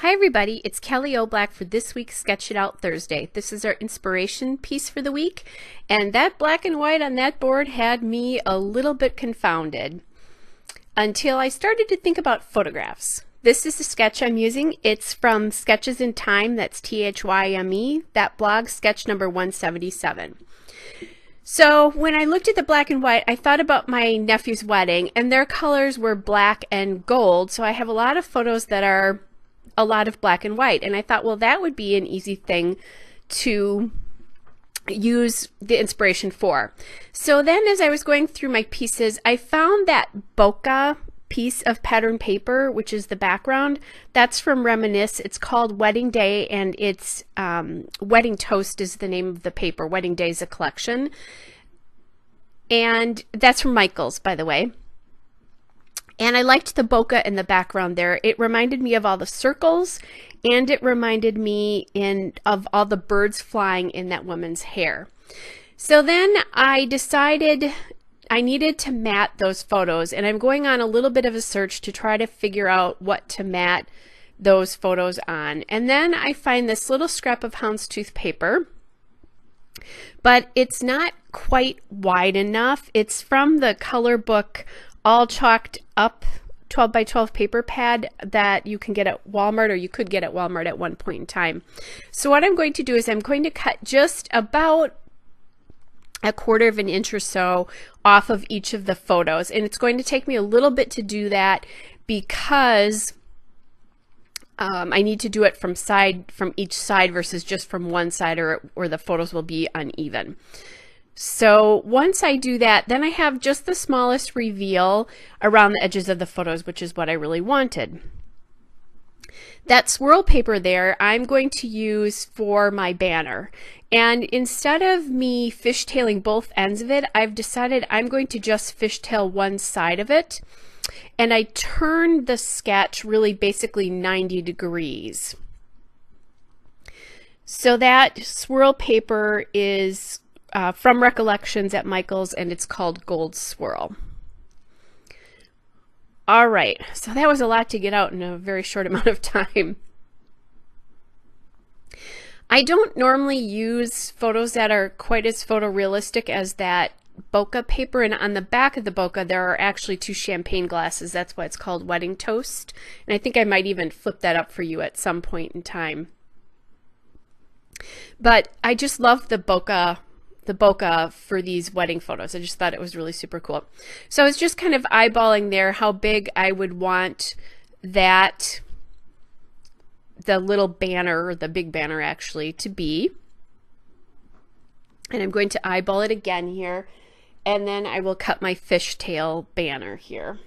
Hi everybody, it's Kelly Oblak for this week's Sketch It Out Thursday. This is our inspiration piece for the week, and that black and white on that board had me a little bit confounded until I started to think about photographs. This is the sketch I'm using. It's from Sketches in Time, that's THYME, that blog, sketch number 177. So when I looked at the black and white, I thought about my nephew's wedding, and their colors were black and gold, so I have a lot of photos that are a lot of black and white, and I thought, well, that would be an easy thing to use the inspiration for. So then as I was going through my pieces, I found that bokeh piece of pattern paper, which is the background. That's from Reminisce. It's called Wedding Day, and it's Wedding Toast is the name of the paper. Wedding Day is a collection, and that's from Michaels, by the way. And I liked the bokeh in the background there. It reminded me of all the circles, and it reminded me of all the birds flying in that woman's hair. So then I decided I needed to matte those photos, and I'm going on a little bit of a search to try to figure out what to matte those photos on. And then I find this little scrap of houndstooth paper, but it's not quite wide enough. It's from the color book All Chalked Up 12 by 12 paper pad that you can get at Walmart, or you could get at Walmart at one point in time. So what I'm going to do is I'm going to cut just about a quarter of an inch or so off of each of the photos, and it's going to take me a little bit to do that because I need to do it from each side versus just from one side, or the photos will be uneven. So once I do that, then I have just the smallest reveal around the edges of the photos, which is what I really wanted. That swirl paper there, I'm going to use for my banner. And instead of me fishtailing both ends of it, I've decided I'm going to just fishtail one side of it. And I turn the sketch really basically 90 degrees. So that swirl paper is from Recollections at Michaels, and it's called Gold Swirl. All right, so that was a lot to get out in a very short amount of time. I don't normally use photos that are quite as photorealistic as that bokeh paper, and on the back of the bokeh there are actually two champagne glasses. That's why it's called Wedding Toast, and I think I might even flip that up for you at some point in time. But I just love the bokeh for these wedding photos. I just thought it was really super cool. So I was just kind of eyeballing there how big I would want that, the little banner, or the big banner actually, to be. And I'm going to eyeball it again here, and then I will cut my fishtail banner here.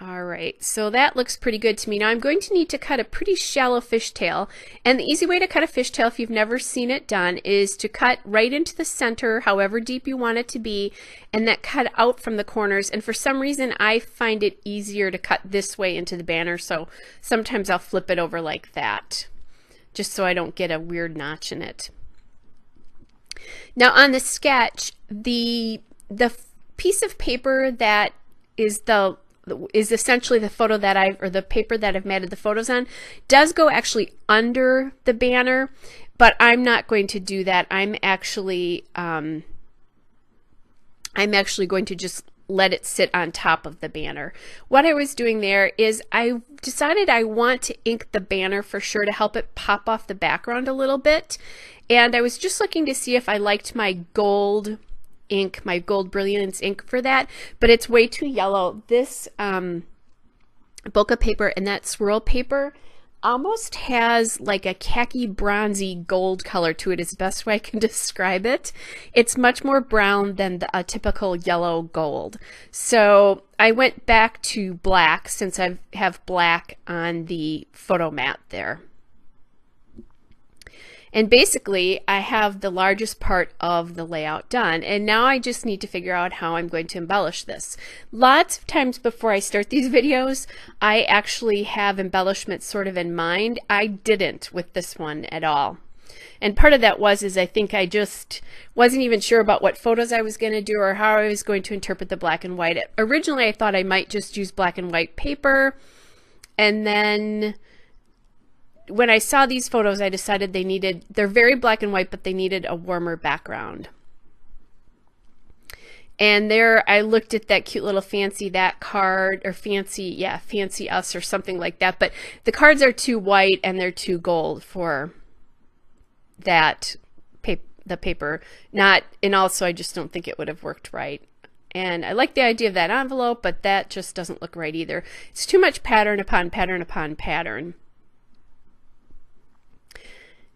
All right, so that looks pretty good to me. Now I'm going to need to cut a pretty shallow fishtail, and the easy way to cut a fishtail, if you've never seen it done, is to cut right into the center, however deep you want it to be, and that cut out from the corners. And for some reason, I find it easier to cut this way into the banner, so sometimes I'll flip it over like that, just so I don't get a weird notch in it. Now on the sketch, the piece of paper that is essentially the photo that the paper that I've matted the photos on, does go actually under the banner, but I'm not going to do that. I'm actually going to just let it sit on top of the banner. What I was doing there is I decided I want to ink the banner for sure to help it pop off the background a little bit, and I was just looking to see if I liked my gold ink, my Gold Brilliance ink for that, but it's way too yellow. This bokeh paper and that swirl paper almost has like a khaki bronzy gold color to it, is the best way I can describe it. It's much more brown than a typical yellow gold. So I went back to black, since I have black on the photo mat there. And basically, I have the largest part of the layout done, and now I just need to figure out how I'm going to embellish this. Lots of times before I start these videos, I actually have embellishments sort of in mind. I didn't with this one at all. And part of that is I think I just wasn't even sure about what photos I was going to do or how I was going to interpret the black and white. Originally, I thought I might just use black and white paper, And then when I saw these photos, I decided they're very black and white, but they needed a warmer background. And there I looked at that cute little Fancy That card, or Fancy Us or something like that. But the cards are too white and they're too gold for that the paper. And also I just don't think it would have worked right. And I like the idea of that envelope, but that just doesn't look right either. It's too much pattern upon pattern upon pattern.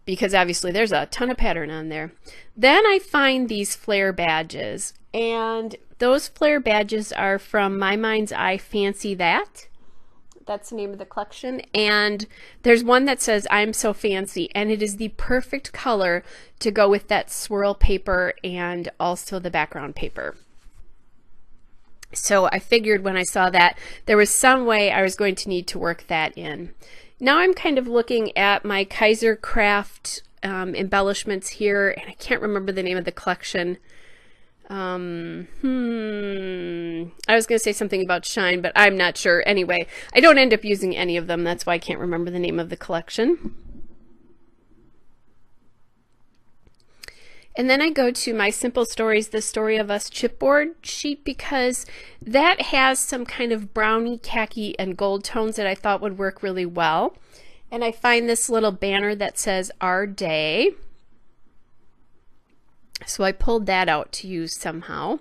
Because obviously there's a ton of pattern on there. Then I find these flare badges, and those flare badges are from My Mind's Eye Fancy That. That's the name of the collection. And there's one that says I'm So Fancy, and it is the perfect color to go with that swirl paper and also the background paper. So I figured when I saw that there was some way I was going to need to work that in. Now I'm kind of looking at my Kaiser Craft embellishments here, and I can't remember the name of the collection. I was going to say something about Shine, but I'm not sure. Anyway, I don't end up using any of them. That's why I can't remember the name of the collection. And then I go to my Simple Stories, The Story of Us chipboard sheet, because that has some kind of brownie, khaki, and gold tones that I thought would work really well. And I find this little banner that says Our Day. So I pulled that out to use somehow.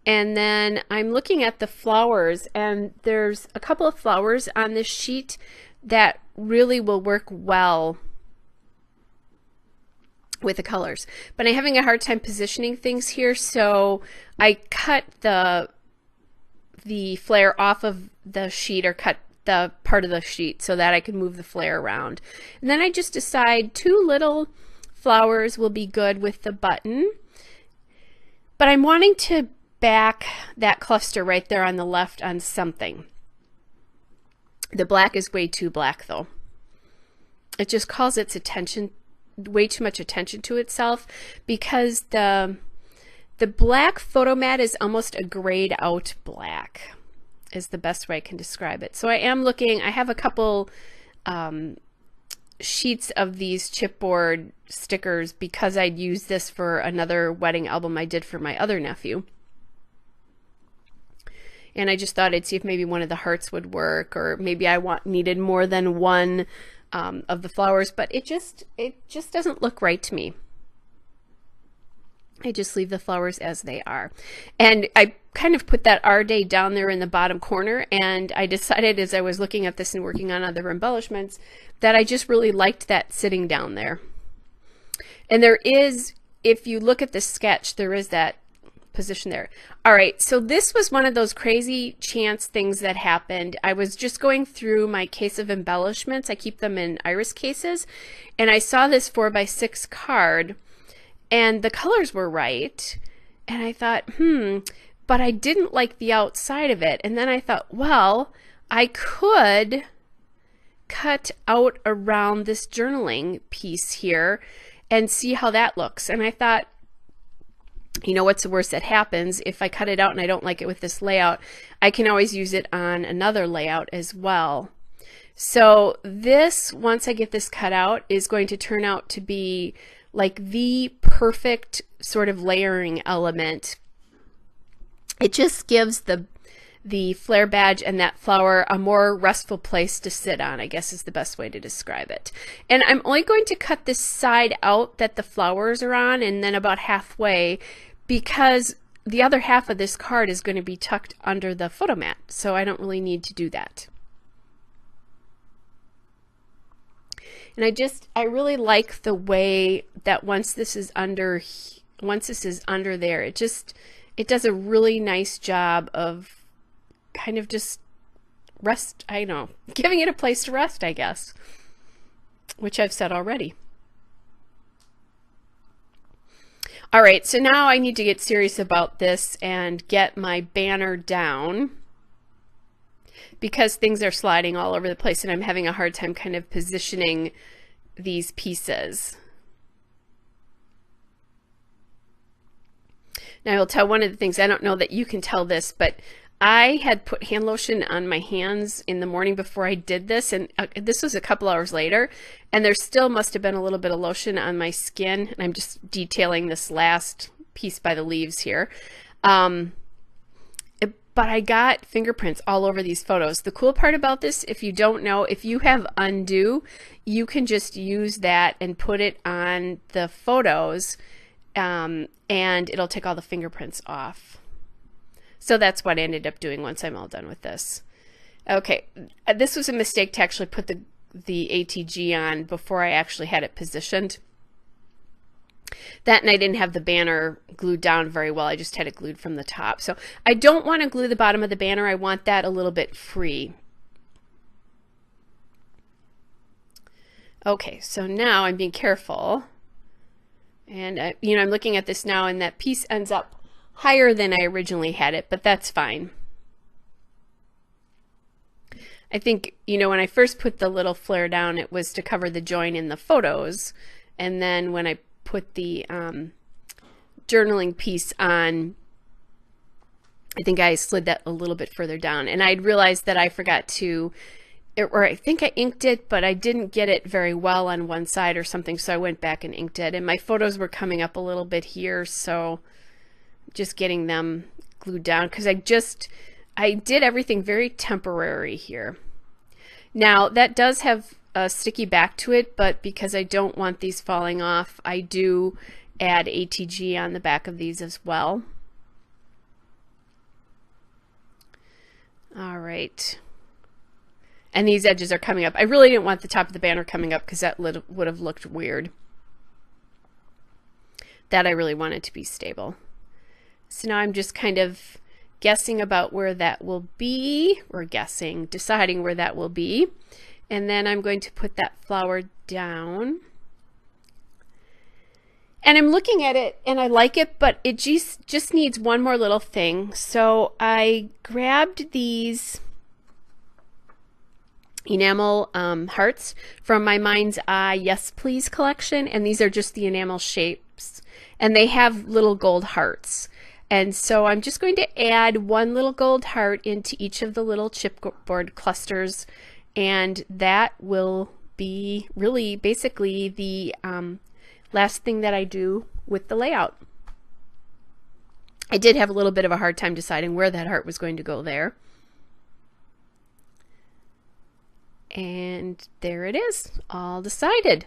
And then I'm looking at the flowers, and there's a couple of flowers on this sheet that really will work well with the colors, but I'm having a hard time positioning things here, so I cut the flare off of the sheet, or cut the part of the sheet so that I can move the flare around. And then I just decide 2 little flowers will be good with the button, but I'm wanting to back that cluster right there on the left on something. The black is way too black though. It just calls its attention, way too much attention to itself, because the black photo mat is almost a grayed out black is the best way I can describe it. So I am looking, I have a couple sheets of these chipboard stickers because I'd used this for another wedding album I did for my other nephew. And I just thought I'd see if maybe one of the hearts would work, or maybe I needed more than one of the flowers, but it just doesn't look right to me. I just leave the flowers as they are. And I kind of put that Our Day down there in the bottom corner, and I decided as I was looking at this and working on other embellishments that I just really liked that sitting down there. And there is, if you look at the sketch, there is that position there. All right, so this was one of those crazy chance things that happened. I was just going through my case of embellishments. I keep them in iris cases, and I saw this 4x6 card, and the colors were right, and I thought, but I didn't like the outside of it. And then I thought, well, I could cut out around this journaling piece here and see how that looks. And I thought, you know, what's the worst that happens? If I cut it out and I don't like it with this layout, I can always use it on another layout as well. So this, once I get this cut out, is going to turn out to be like the perfect sort of layering element. It just gives the flare badge and that flower a more restful place to sit on, I guess is the best way to describe it. And I'm only going to cut this side out that the flowers are on, and then about halfway, because the other half of this card is going to be tucked under the photo mat, so I don't really need to do that. And I really like the way that once this is under there, it does a really nice job of kind of just rest, I don't know, giving it a place to rest, I guess, which I've said already. All right, so now I need to get serious about this and get my banner down, because things are sliding all over the place and I'm having a hard time kind of positioning these pieces. Now I will tell one of the things, I don't know that you can tell this, but I had put hand lotion on my hands in the morning before I did this, and this was a couple hours later, and there still must have been a little bit of lotion on my skin, and I'm just detailing this last piece by the leaves here. But I got fingerprints all over these photos. The cool part about this, if you don't know, if you have undo, you can just use that and put it on the photos, and it'll take all the fingerprints off. So that's what I ended up doing once I'm all done with this. Okay, this was a mistake to actually put the ATG on before I actually had it positioned. That, and I didn't have the banner glued down very well. I just had it glued from the top. So I don't want to glue the bottom of the banner. I want that a little bit free. Okay, so now I'm being careful. And, you know, I'm looking at this now, and that piece ends up higher than I originally had it, but that's fine. I think, you know, when I first put the little flare down, it was to cover the join in the photos. And then when I put the journaling piece on, I think I slid that a little bit further down. And I'd realized that I forgot to, or I think I inked it, but I didn't get it very well on one side or something, so I went back and inked it. And my photos were coming up a little bit here, so just getting them glued down, because I did everything very temporary here. Now that does have a sticky back to it, but because I don't want these falling off, I do add ATG on the back of these as well. All right. And these edges are coming up. I really didn't want the top of the banner coming up because that would have looked weird. That I really wanted to be stable. So now I'm just kind of guessing about where that will be, or deciding where that will be. And then I'm going to put that flower down. And I'm looking at it and I like it, but it just needs one more little thing. So I grabbed these enamel hearts from my Mind's Eye Yes Please collection, and these are just the enamel shapes, and they have little gold hearts. And so I'm just going to add one little gold heart into each of the little chipboard clusters, and that will be really basically the last thing that I do with the layout. I did have a little bit of a hard time deciding where that heart was going to go there. And there it is, all decided.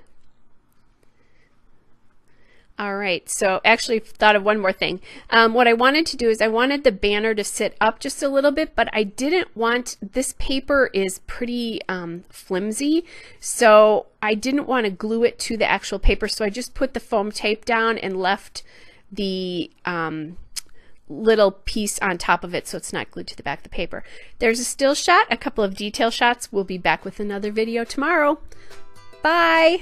All right, so actually thought of one more thing. What I wanted to do is I wanted the banner to sit up just a little bit, but I didn't want, this paper is pretty flimsy, so I didn't want to glue it to the actual paper, so I just put the foam tape down and left the little piece on top of it so it's not glued to the back of the paper. There's a still shot, a couple of detail shots. We'll be back with another video tomorrow. Bye!